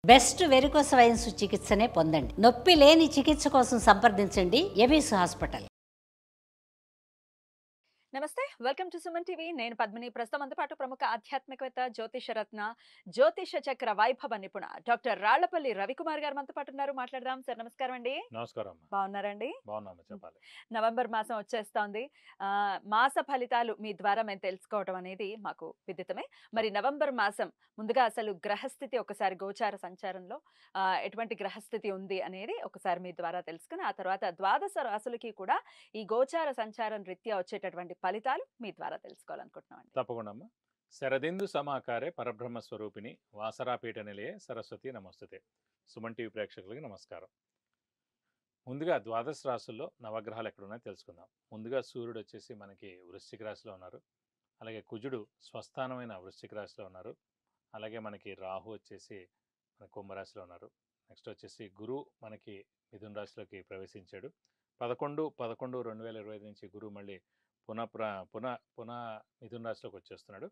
Best varicose veins చికిత్సనే పొందండి. నొప్పి లేని చికిత్స కోసం సంప్రదించండి ఎబిస్ హాస్పిటల్. నమస్తే, వెల్కమ్ టు సుమన్ టీవీ. నేను పద్మిని. ప్రస్తుతం మనతో పాటు ప్రముఖ ఆధ్యాత్మికవేత్త, జ్యోతిష రత్న, జ్యోతిష చక్ర వైభవ నిపుణ డాక్టర్ రాళ్లపల్లి రవికుమార్ గారు మనతో పాటు ఉన్నారు. మాట్లాడదాం. సార్ నమస్కారం అండి. నమస్కారం అమ్మా. బాగున్నారండి? బాగున్నామా, చెప్పాలి. నవంబర్ మాసం వచ్చేస్తోంది. మాస ఫలితాలు మీ ద్వారా మేము తెలుసుకోవడం అనేది మాకు విదితమే. మరి నవంబర్ మాసం ముందుగా అసలు గ్రహస్థితి ఒకసారి గోచార సంచారంలో ఎటువంటి గ్రహస్థితి ఉంది అనేది ఒకసారి మీ ద్వారా తెలుసుకుని ఆ తర్వాత ద్వాదశ రాశులకి కూడా ఈ గోచార సంచారం రీత్యా వచ్చేటటువంటి ఫలితాలు మీ ద్వారా తెలుసుకోవాలనుకుంటున్నాం. తప్పకుండా అమ్మా. శరదిందు సమాకారే పరబ్రహ్మ స్వరూపిణి వాసరాపీఠ నిలయే సరస్వతి నమస్తుతే. సుమన్ టీవీ ప్రేక్షకులకి నమస్కారం. ముందుగా ద్వాదశ రాశుల్లో నవగ్రహాలు ఎక్కడున్నాయో తెలుసుకుందాం. ముందుగా సూర్యుడు వచ్చేసి మనకి వృశ్చిక రాశిలో ఉన్నారు. అలాగే కుజుడు స్వస్థానమైన వృశ్చిక రాశిలో ఉన్నారు. అలాగే మనకి రాహు వచ్చేసి మన కుంభరాశిలో ఉన్నారు. నెక్స్ట్ వచ్చేసి గురు మనకి మిథున రాశిలోకి ప్రవేశించాడు. 11/11/2025 నుంచి గురువు మళ్ళీ పునః మిథున రాశిలోకి వచ్చేస్తున్నాడు.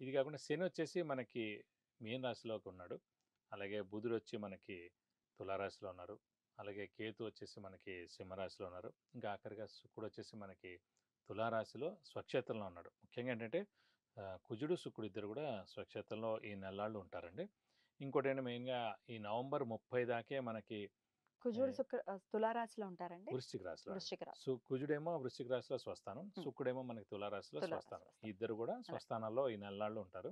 ఇది కాకుండా శని వచ్చేసి మనకి మీన రాశిలోకి ఉన్నాడు. అలాగే బుధుడు వచ్చి మనకి తులారాశిలో ఉన్నారు. అలాగే కేతు వచ్చేసి మనకి సింహరాశిలో ఉన్నారు. ఇంకా ఆఖరిగా శుక్రుడు వచ్చేసి మనకి తులారాశిలో స్వక్షేత్రంలో ఉన్నాడు. ముఖ్యంగా ఏంటంటే కుజుడు శుక్రుడు ఇద్దరు కూడా స్వక్షేత్రంలో ఈ నెలలాళ్ళు ఉంటారండి. ఇంకోటి ఏంటంటే మెయిన్గా ఈ నవంబర్ 30 దాకే మనకి కుజుడు తులారాశిలో ఉంటారండి. వృశ్చిక రాశిలో కుజుడేమో వృశ్చిక రాశిలో స్వస్థానం, శుక్రుడేమో మనకి తులారాశిలో స్వస్థానం. ఇద్దరు కూడా స్వస్థానాల్లో ఈ నెలలాళ్ళు ఉంటారు.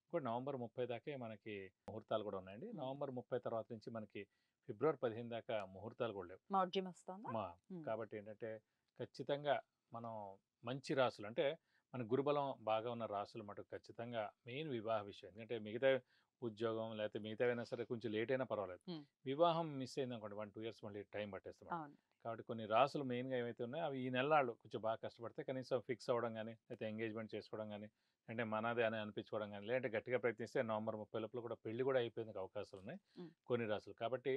ఇప్పుడు నవంబర్ 30 దాకే మనకి ముహూర్తాలు కూడా ఉన్నాయండి. నవంబర్ 30 తర్వాత నుంచి మనకి ఫిబ్రవరి 15 దాకా ముహూర్తాలు కూడా లేవు. కాబట్టి ఏంటంటే ఖచ్చితంగా మనం మంచి రాసులు అంటే మన గురుబలం బాగా ఉన్న రాసులు మటుకు ఖచ్చితంగా మెయిన్ వివాహ విషయం. ఎందుకంటే మిగతా ఉద్యోగం లేకపోతే మిగతా అయినా సరే కొంచెం లేట్ అయినా పర్వాలేదు. వివాహం మిస్ అయింది అనుకోండి 1-2 years మళ్ళీ టైం పట్టేస్తాం. కాబట్టి కొన్ని రాసులు మెయిన్గా ఏవైతే ఉన్నాయో అవి ఈ నెలలు కొంచెం బాగా కష్టపడితే కనీసం ఫిక్స్ అవ్వడం కానీ లేకపోతే ఎంగేజ్మెంట్ చేసుకోవడం కానీ అంటే మనదే అని అనిపించుకోవడం కానీ లేదంటే గట్టిగా ప్రయత్నిస్తే నవంబర్ 30 లోపల కూడా పెళ్లి కూడా అయిపోయేందుకు అవకాశాలు ఉన్నాయి కొన్ని రాసులు. కాబట్టి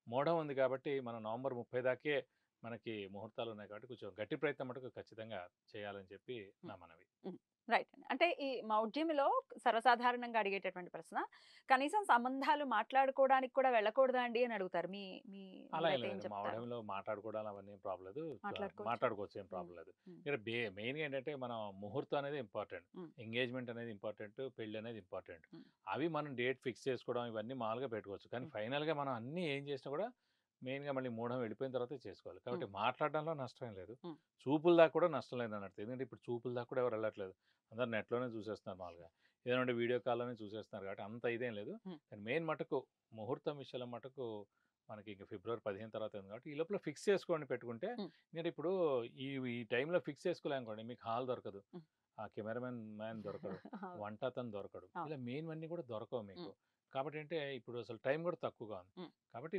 మోఢం ఉంది కాబట్టి మనం నవంబర్ 30 దాకే మనకి ముహూర్తాలు ఉన్నాయి కాబట్టి కొంచెం గట్టి ప్రయత్నం మటుకు ఖచ్చితంగా చేయాలని చెప్పి నా మనవి. రైట్ అండి. అంటే ఈ మౌఢ్యంలో సర్వసాధారణంగా అడిగేటటువంటి ప్రశ్న, కనీసం సంబంధాలు మాట్లాడుకోవడానికి కూడా వెళ్ళకూడదా అండి అని అడుగుతారు. మీ మీ అలా ఏం లేదు. మౌఢ్యంలో మాట్లాడుకోవడం అవన్నీ ఏం ప్రాబ్లం లేదు. మాట్లాడుకోవచ్చు, ఏం ప్రాబ్లం లేదు. ఇక్కడ మెయిన్గా ఏంటంటే మనం ముహూర్తం అనేది ఇంపార్టెంట్, ఎంగేజ్మెంట్ అనేది ఇంపార్టెంట్, పెళ్లి అనేది ఇంపార్టెంట్. అవి మనం డేట్ ఫిక్స్ చేసుకోవడం ఇవన్నీ మామూలుగా పెట్టుకోవచ్చు. కానీ ఫైనల్గా మనం అన్నీ ఏం చేసినా కూడా మెయిన్గా మళ్ళీ మూఢం వెళ్ళిపోయిన తర్వాత చేసుకోవాలి. కాబట్టి మాట్లాడడంలో నష్టం లేదు, చూపుల దాకా కూడా నష్టం లేదు అన్నట్టు. ఎందుకంటే ఇప్పుడు చూపుల దాకా కూడా ఎవరు వెళ్ళట్లేదు, అందరు నెట్లోనే చూసేస్తున్నారు. మామూలుగా ఏదంటే వీడియో కాల్లోనే చూసేస్తున్నారు కాబట్టి అంత ఇదేం లేదు. కానీ మెయిన్ మటుకు ముహూర్తం విషయంలో మటుకు మనకి ఇంకా ఫిబ్రవరి 15 తర్వాత ఉంది కాబట్టి ఈ లోపల ఫిక్స్ చేసుకోండి పెట్టుకుంటే. ఎందుకంటే ఇప్పుడు ఈ టైంలో ఫిక్స్ చేసుకోలేనుకోండి మీకు హాల్ దొరకదు, ఆ కెమెరామెన్ దొరకడు, వంట అతను దొరకడు, ఇలా మెయిన్ అన్నీ కూడా దొరకవు మీకు. కాబట్టి అంటే ఇప్పుడు అసలు టైం కూడా తక్కువగా ఉంది. కాబట్టి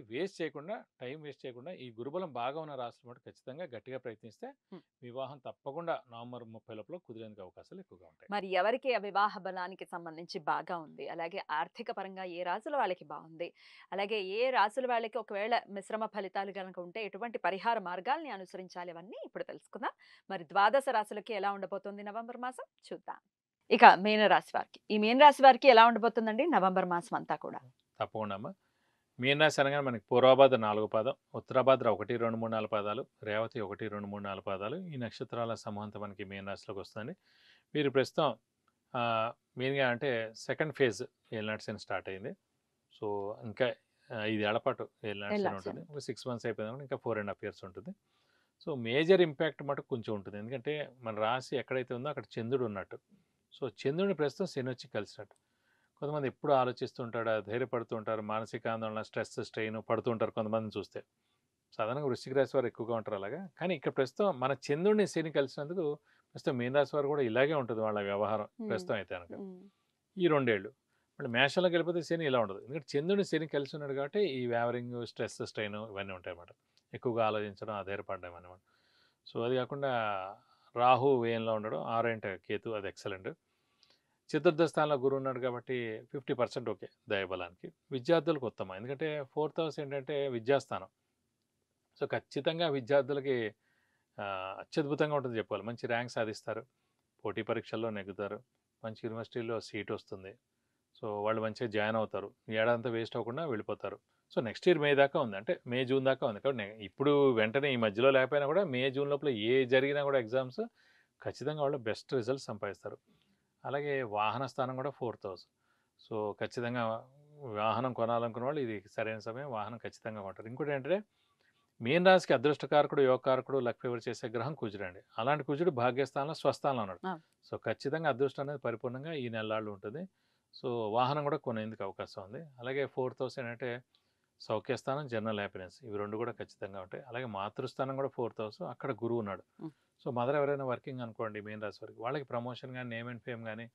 టైం వేస్ట్ చేయకుండా ఈ గురుబలం బాగా ఉన్న రాష్ట్రం మటు ఖచ్చితంగా గట్టిగా ప్రయత్నిస్తే వివాహం తప్పకుండా నవంబర్ 30 లోపల కుదిరేందుకు అవకాశాలు ఎక్కువగా ఉంటాయి. మరి ఎవరికి ఆ వివాహ బలానికి సంబంధించి బాగా ఉంది, అలాగే ఆర్థిక పరంగా ఏ రాశుల వాళ్ళకి బాగుంది, అలాగే ఏ రాశుల వాళ్ళకి ఒకవేళ మిశ్రమ ఫలితాలు కనుక ఉంటే ఎటువంటి పరిహార మార్గాల్ని అనుసరించాలి, అవన్నీ ఇప్పుడు తెలుసుకుందాం. మరి ద్వాదశ రాశులకి ఎలా ఉండబోతుంది నవంబర్ మాసం చూద్దాం. ఇక మీనరాశి వారికి, ఈ మీనరాశి వారికి ఎలా ఉండబోతుందండి నవంబర్ మాసం అంతా కూడా? తప్పకుండా అమ్మా. మీనరాశి అనగానే మనకి పూర్వభాద్ర 4 పాదం, ఉత్తరాభాద్ర 1, 2, 3, 4 పాదాలు, రేవతి 1, 2, 3, 4 పాదాలు, ఈ నక్షత్రాల సమూహంతో మనకి మీనరాశిలోకి వస్తుంది. వీరు ప్రస్తుతం మెయిన్గా అంటే సెకండ్ ఫేజ్ ఏలినాటి శని స్టార్ట్ అయింది. సో ఇంకా 5 ఏళ్ల పాటు ఏలినాటి శని ఉంటుంది. ఒక 6 months అయిపోయింది, ఇంకా 4.5 years ఉంటుంది. సో మేజర్ ఇంపాక్ట్ మటుకు కొంచెం ఉంటుంది. ఎందుకంటే మన రాశి ఎక్కడైతే ఉందో అక్కడ చంద్రుడు ఉన్నట్టు. సో చంద్రుడిని ప్రస్తుతం శని వచ్చి కలిసినట్టు. కొంతమంది ఎప్పుడు ఆలోచిస్తుంటాడు, ధైర్యపడుతూ ఉంటారు, మానసిక ఆందోళన, స్ట్రెస్, స్ట్రెయిన్ పడుతూ ఉంటారు కొంతమందిని చూస్తే. సాధారణంగా వృశ్చిక రాశి వారు ఎక్కువగా ఉంటారు అలాగా. కానీ ఇక్కడ ప్రస్తుతం మన చంద్రుడిని శని కలిసినందుకు ప్రస్తుతం మీన రాశి వారు కూడా ఇలాగే ఉంటుంది వాళ్ళ వ్యవహారం ప్రస్తుతం అయితే కనుక ఈ 2 ఏళ్ళు. మళ్ళీ మేషంలోకి వెళ్ళిపోతే శని ఇలా ఉండదు. ఎందుకంటే చంద్రుడిని శని కలిసి ఉన్నాడు కాబట్టి ఈ వ్యావరింగ్, స్ట్రెస్, స్ట్రెయిన్ ఇవన్నీ ఉంటాయి అన్నమాట. ఎక్కువగా ఆలోచించడం, ఆధారపడడం అన్నమాట. సో అది కాకుండా రాహు వ్యయంలో ఉండడం, 6 కేతు, అది ఎక్సలెంట్. చతుర్థ స్థానంలో గురువు ఉన్నాడు కాబట్టి 50% ఓకే దైవబలానికి. విద్యార్థులకు ఉత్తమం, ఎందుకంటే 4th house ఏంటంటే విద్యాస్థానం. సో ఖచ్చితంగా విద్యార్థులకి అత్యద్భుతంగా ఉంటుంది చెప్పాలి. మంచి ర్యాంక్ సాధిస్తారు, పోటీ పరీక్షల్లో నెగ్గుతారు, మంచి యూనివర్సిటీలో సీట్ వస్తుంది. సో వాళ్ళు మంచిగా జాయిన్ అవుతారు. ఏడాదంతా వేస్ట్ అవ్వకుండా వెళ్ళిపోతారు. సో నెక్స్ట్ ఇయర్ మే దాకా ఉంది. అంటే మే, జూన్ దాకా ఉంది. కాబట్టి ఇప్పుడు వెంటనే ఈ మధ్యలో లేకపోయినా కూడా మే, జూన్ లోపల జరిగినా కూడా ఎగ్జామ్స్ ఖచ్చితంగా వాళ్ళు బెస్ట్ రిజల్ట్స్ సంపాదిస్తారు. అలాగే వాహన స్థానం కూడా 4th హౌస్. సో ఖచ్చితంగా వాహనం కొనాలనుకున్న వాళ్ళు ఇది సరైన సమయం. వాహనం ఖచ్చితంగా కొంటారు. ఇంకోటి ఏంటంటే మీన రాశికి అదృష్టకారకుడు, యోగకారకుడు, లక్ ఫేవర్ చేసే గ్రహం కుజుడు అండి. అలాంటి కుజుడు భాగ్యస్థానంలో, స్వస్థానంలో ఉన్నాడు. ఆ. సో ఖచ్చితంగా అదృష్టం అనేది పరిపూర్ణంగా ఈ నెలలాళ్ళు ఉంటుంది. సో వాహనం కూడా కొనేందుకు అవకాశం ఉంది. అలాగే 4th హౌస్ ఏంటంటే సౌఖ్యస్థానం, జనరల్ హ్యాపీనెస్, ఇవి 2 కూడా ఖచ్చితంగా ఉంటాయి. అలాగే మాతృస్థానం కూడా 4th హౌస్, అక్కడ గురువు ఉన్నాడు. ఉం. సో మదర్ ఎవరైనా వర్కింగ్ అనుకోండి మీన రాశి వారికి, వాళ్ళకి ప్రమోషన్ కానీ, నేమ్ అండ్ ఫేమ్ కానీ,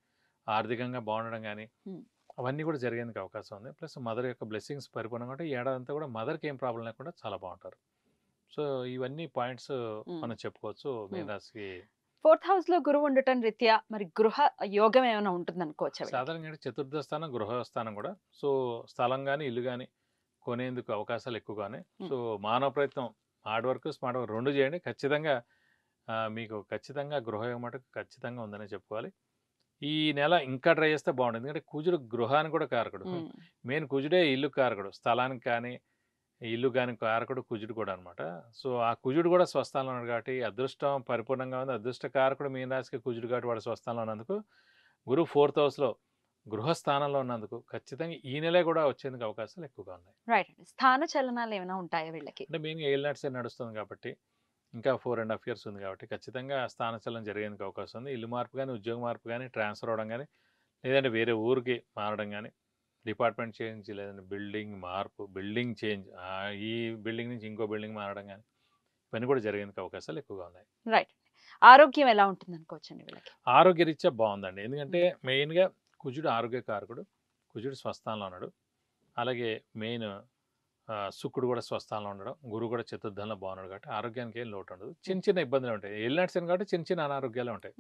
ఆర్థికంగా బాగుండడం కానీ, ఉం. అవన్నీ కూడా జరిగేందుకు అవకాశం ఉంది. ప్లస్ మదర్ యొక్క బ్లెస్సింగ్స్ పరిపూర్ణంగా ఉంటే ఈ ఏడాదంతా కూడా మదర్కి ఏం ప్రాబ్లం లేకుండా చాలా బాగుంటారు. సో ఇవన్నీ పాయింట్స్ ఉం. మనం చెప్పుకోవచ్చు మీన ఉం. రాశికి. 4th హౌస్ లో గురువు ఉండటం రీత్యా మరి గృహ యోగం ఏమైనా ఉంటుంది అనుకోవచ్చు. సాధారణంగా చతుర్థ స్థానం, గృహస్థానం కూడా. సో స్థలం కానీ, ఇల్లు కానీ కొనేందుకు అవకాశాలు ఎక్కువగానే. ఉం. సో మానవ ప్రయత్నం, హార్డ్ వర్క్, స్మార్ట్ వర్క్ 2 చేయండి. ఖచ్చితంగా మీకు ఖచ్చితంగా గృహయోగం మటుకు ఖచ్చితంగా ఉందని చెప్పుకోవాలి. ఈ నెల ఇంకా ట్రై చేస్తే బాగుంటుంది. ఎందుకంటే కుజుడు గృహానికి కూడా కారకుడు. మెయిన్ కుజుడే ఇల్లు కారకుడు. స్థలానికి కానీ, ఇల్లు కానీ కారకుడు కుజుడు కూడా అనమాట. సో ఆ కుజుడు కూడా స్వస్థానంలో ఉన్నాడు కాబట్టి అదృష్టం పరిపూర్ణంగా ఉంది. అదృష్ట కారకుడు మీన రాశికి కుజుడు కాబట్టి వాడు స్వస్థానంలో ఉన్నందుకు, గురువు 4th హౌస్లో గృహస్థానంలో ఉన్నందుకు ఖచ్చితంగా ఈ నెలే కూడా వచ్చేందుకు అవకాశాలు ఎక్కువగా ఉన్నాయి. రైట్ అండి. స్థాన చలనాలు ఏమైనా ఉంటాయా వీళ్ళకి? అంటే మెయిన్గా ఏలినాటి నడుస్తుంది కాబట్టి, ఇంకా 4.5 years ఉంది కాబట్టి ఖచ్చితంగా స్థానచలనం జరిగేందుకు అవకాశం ఉంది. ఇల్లు మార్పు కానీ, ఉద్యోగ మార్పు కానీ, ట్రాన్స్ఫర్ అవ్వడం కానీ, లేదంటే వేరే ఊరికి మారడం కానీ, డిపార్ట్మెంట్ చేంజ్, లేదంటే బిల్డింగ్ మార్పు, బిల్డింగ్ చేంజ్, ఈ బిల్డింగ్ నుంచి ఇంకో బిల్డింగ్ మారడం కానీ, ఇవన్నీ కూడా జరిగేందుకు అవకాశాలు ఎక్కువగా ఉన్నాయి. రైట్. ఆరోగ్యం ఎలా ఉంటుంది అనుకోవచ్చండి వీళ్ళకి? ఆరోగ్యరీత్యా బాగుందండి. ఎందుకంటే మెయిన్గా కుజుడు ఆరోగ్యకారకుడు, కుజుడు స్వస్థానంలో ఉన్నాడు. అలాగే మెయిన్ శుక్రుడు కూడా స్వస్థానంలో ఉండడం, గురువు కూడా చతుర్థంలో బాగున్నాడు కాబట్టి ఆరోగ్యానికి ఏం లోటు ఉండదు. చిన్న చిన్న ఇబ్బందులు ఉంటాయి. ఏలినాటి కాబట్టి చిన్న చిన్న అనారోగ్యాలు ఉంటాయి.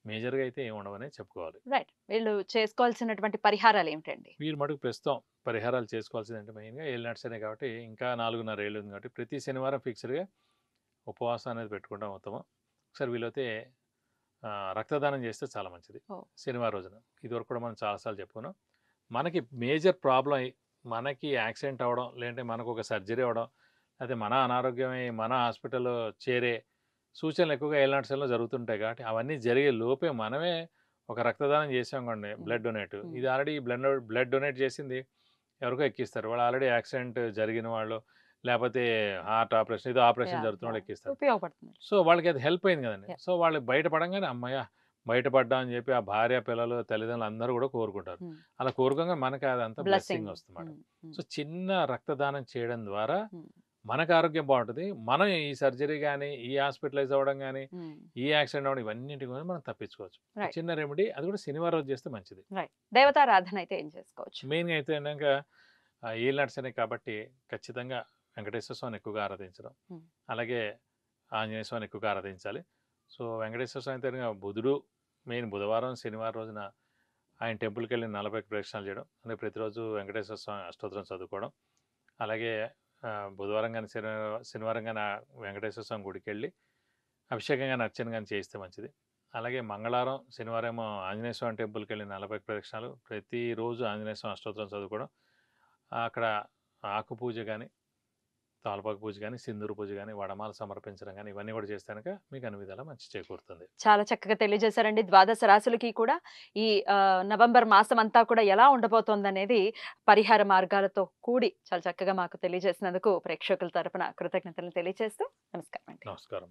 మేజర్గా అయితే ఏమి ఉండవనే చెప్పుకోవాలి. రైట్. వీళ్ళు చేసుకోవాల్సినటువంటి పరిహారాలు ఏమిటండి? వీరు మటుకు ప్రస్తుతం పరిహారాలు చేసుకోవాల్సిందంటే మెయిన్గా ఏలినాటి కాబట్టి ఇంకా 4.5 ఏళ్ళు ఉంది కాబట్టి ప్రతి శనివారం ఫిక్స్డ్గా ఉపవాసం అనేది పెట్టుకుంటాం ఉత్తమం. ఒకసారి వీలైతే రక్తదానం చేస్తే చాలా మంచిది శనివారం రోజున. ఇదివరకు కూడా మనం చాలాసార్లు చెప్పుకున్నాం. మనకి మేజర్ ప్రాబ్లం మనకి యాక్సిడెంట్ అవ్వడం, లేదంటే మనకు ఒక సర్జరీ అవ్వడం, అయితే మన అనారోగ్యమై మన హాస్పిటల్లో చేరే సూచనలు ఎక్కువగా ఏలినాటి జరుగుతుంటాయి కాబట్టి అవన్నీ జరిగే లోపే మనమే ఒక రక్తదానం చేసామనుకోండి, బ్లడ్ డొనేట్, ఇది ఆల్రెడీ బ్లడ్ డొనేట్ చేసింది ఎవరికో ఎక్కిస్తారు. వాళ్ళు ఆల్రెడీ యాక్సిడెంట్ జరిగిన వాళ్ళు, లేకపోతే హార్ట్ ఆపరేషన్, ఏదో ఆపరేషన్ జరుగుతున్న వాళ్ళు ఎక్కిస్తారు. ఉపయోగపడుతుంది. సో వాళ్ళకి అది హెల్ప్ అయింది కదండి. సో వాళ్ళు బయటపడంగానే అమ్మయ్య బయటపడ్డా అని చెప్పి ఆ భార్య, పిల్లలు, తల్లిదండ్రులు అందరూ కూడా కోరుకుంటారు. అలా కోరుకోగా మనకి అదంతా బ్లెస్సింగ్ వస్తుంది. సో చిన్న రక్తదానం చేయడం ద్వారా మనకు ఆరోగ్యం బాగుంటుంది. మనం ఈ సర్జరీ కానీ, ఈ హాస్పిటలైజ్ అవ్వడం కానీ, ఈ యాక్సిడెంట్ అవ్వడం, ఇవన్నింటి కూడా మనం తప్పించుకోవచ్చు. చిన్న రెమెడీ, అది కూడా శనివారం రోజు చేస్తే మంచిది. దేవతారాధన అయితే ఏం చేసుకోవచ్చు? మెయిన్గా అయితే ఏంటంటే ఏలినాటి కాబట్టి ఖచ్చితంగా వెంకటేశ్వర స్వామిని ఎక్కువగా ఆరాధించడం, అలాగే ఆంజనేయ స్వామిని ఎక్కువగా ఆరాధించాలి. సో వెంకటేశ్వర స్వామి అయితే బుధుడు మెయిన్ బుధవారం, శనివారం రోజున ఆయన టెంపుల్కి వెళ్ళి 40 ప్రదక్షిణాలు చేయడం, అంటే ప్రతిరోజు వెంకటేశ్వర స్వామి అష్టోత్తరం చదువుకోవడం, అలాగే బుధవారం కానీ శనివారం కానీ వెంకటేశ్వర స్వామి గుడికి వెళ్ళి అభిషేకం కానీ అర్చన కానీ చేయిస్తే మంచిది. అలాగే మంగళవారం, శనివారం ఏమో ఆంజనేయ స్వామి టెంపుల్కి వెళ్ళి 40 ప్రదక్షిణాలు, ప్రతిరోజు ఆంజనేయ స్వామి అష్టోత్తరం చదువుకోవడం, అక్కడ ఆకు పూజ కానీ, తాలపాకు పూజ కానీ, సింధూరు పూజ కానీ, వడమాల సమర్పించడం కానీ, ఇవన్నీ కూడా చేస్తే కనుక మీకు అన్ని విధాలా మంచి చేకూరుతుంది. చాలా చక్కగా తెలియజేశారండి. ద్వాదశ రాశులకి కూడా ఈ నవంబర్ మాసం అంతా కూడా ఎలా ఉండబోతోంది అనేది పరిహార మార్గాలతో కూడి చాలా చక్కగా మాకు తెలియజేసినందుకు ప్రేక్షకుల తరపున కృతజ్ఞతలు తెలియజేస్తూ నమస్కారం అండి. నమస్కారం.